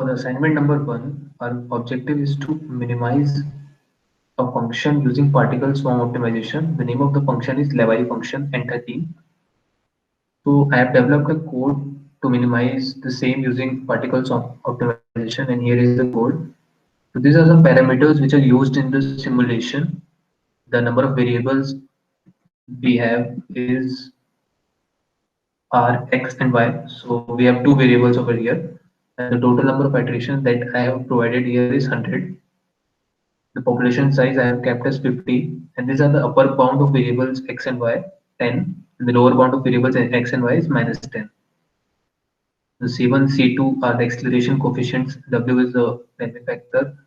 For the assignment number 1, our objective is to minimize a function using particle swarm optimization. The name of the function is Levi function, enter key. So I have developed a code to minimize the same using particle swarm optimization, and here is the code. So these are some parameters which are used in the simulation. The number of variables we have is are x and y. So we have two variables over here, and the total number of iterations that I have provided here is 100. The population size I have kept as 50, and these are the upper bound of variables x and y, 10, and the lower bound of variables x and y is minus 10. The C1, C2 are the acceleration coefficients, W is the dynamic factor,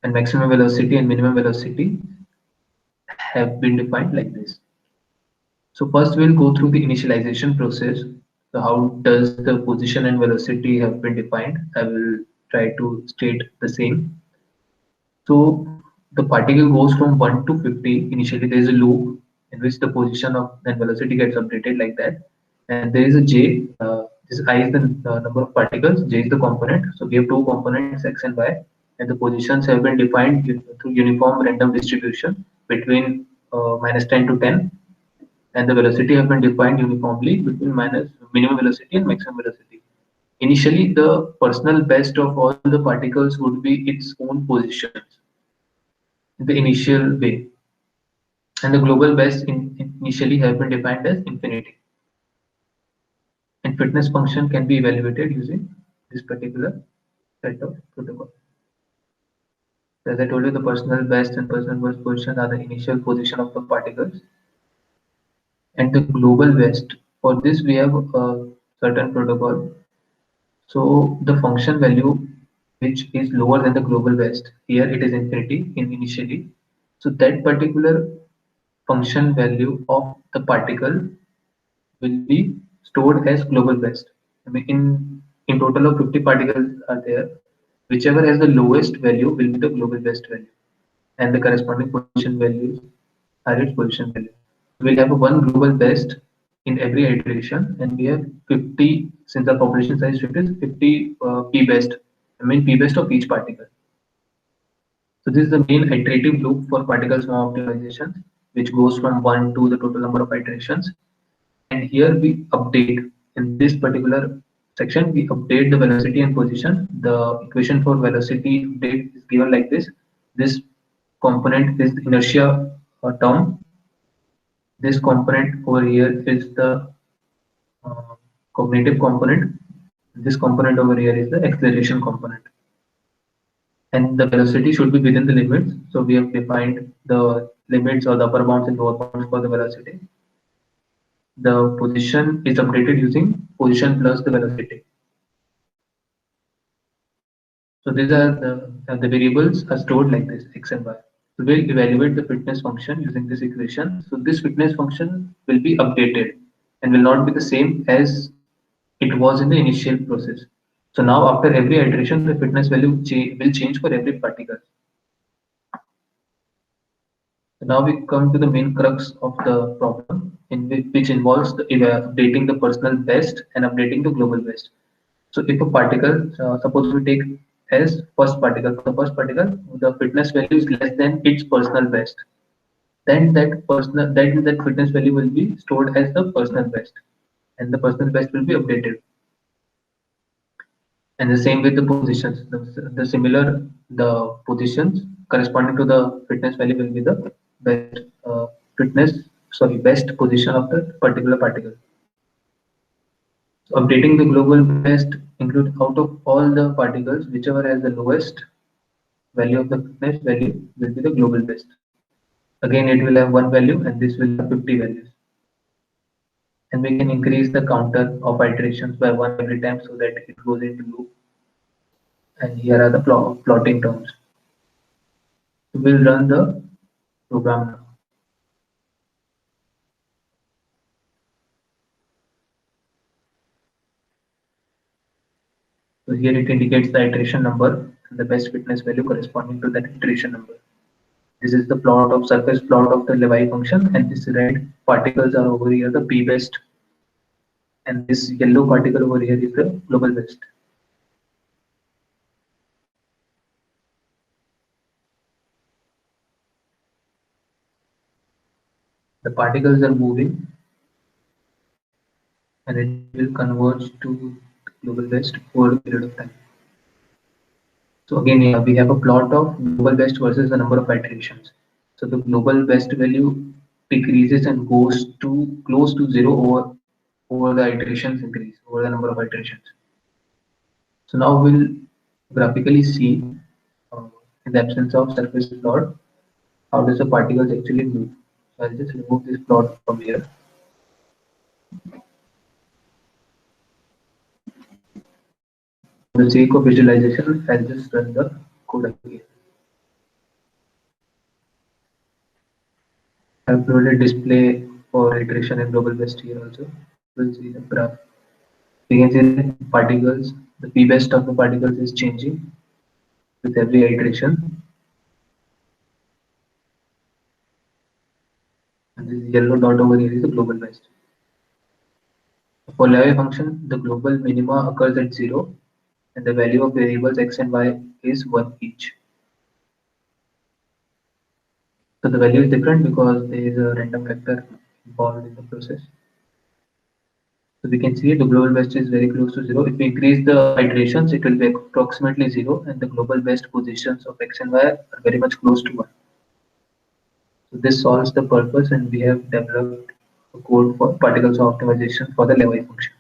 and maximum velocity and minimum velocity have been defined like this. So first we'll go through the initialization process. So how does the position and velocity have been defined? I will try to state the same. So the particle goes from 1 to 50. Initially there is a loop in which the position of and velocity gets updated like that. And there is a j. This I is the number of particles, j is the component. So we have two components x and y, and the positions have been defined through uniform random distribution between minus 10 to 10, and the velocity have been defined uniformly between minus minimum velocity and maximum velocity. Initially, the personal best of all the particles would be its own positions in the initial way, and the global best initially have been defined as infinity. And fitness function can be evaluated using this particular set of protocol. As I told you, the personal best and personal worst position are the initial position of the particles, and the global best. For this, we have a certain protocol. So the function value which is lower than the global best, here it is infinity in initially. So that particular function value of the particle will be stored as global best. I mean, in total of 50 particles are there. Whichever has the lowest value will be the global best value, and the corresponding position values are its position value. We'll have a one global best in every iteration, and we have 50, since the population size shift is 50 p best, I mean p best of each particle. So this is the main iterative loop for particle swarm optimization, which goes from 1 to the total number of iterations. And here we update, in this particular section, we update the velocity and position. The equation for velocity update is given like this. This component is the inertia term. This component over here is the uh, cognitive component. This component over here is the acceleration component. And the velocity should be within the limits. So we have defined the limits or the upper bounds and lower bounds for the velocity. The position is updated using position plus the velocity. So these are the variables are stored like this, x and y. So we'll evaluate the fitness function using this equation. So this fitness function will be updated and will not be the same as it was in the initial process. So now after every iteration, the fitness value will change for every particle. So now we come to the main crux of the problem, in which involves the updating the personal best and updating the global best. So if a particle, suppose we take as first particle, for the first particle, the fitness value is less than its personal best, then that fitness value will be stored as the personal best, and the personal best will be updated. And the same with the positions. The positions corresponding to the fitness value will be the best best position of the particular particle. So updating the global best include out of all the particles, whichever has the lowest value of the fitness value will be the global best. Again, it will have one value, and this will have 50 values. And we can increase the counter of iterations by one every time so that it goes into loop. And here are the plotting terms. So we'll run the program now. So here it indicates the iteration number and the best fitness value corresponding to that iteration number. This is the plot of surface plot of the Levi function, and this red particles are over here the p best, and this yellow particle over here is the global best. The particles are moving and it will converge to global best over a period of time. So again, yeah, we have a plot of global best versus the number of iterations. So the global best value decreases and goes to close to zero over the iterations increase, over the number of iterations. So now we'll graphically see in the absence of surface plot, how does the particles actually move. So I'll just remove this plot from here. For the sake of visualization, I'll just run the code again. I've uploaded display for iteration and global best here also. We'll see the graph. We can see that particles, the p best of the particles is changing with every iteration. And this yellow dot over here is the global best. For Laue function, the global minima occurs at 0 and the value of variables x and y is 1 each. So the value is different because there is a random factor involved in the process. So we can see the global best is very close to 0. If we increase the iterations, it will be approximately 0 and the global best positions of x and y are very much close to 1. So this solves the purpose and we have developed a code for particles optimization for the Laue function.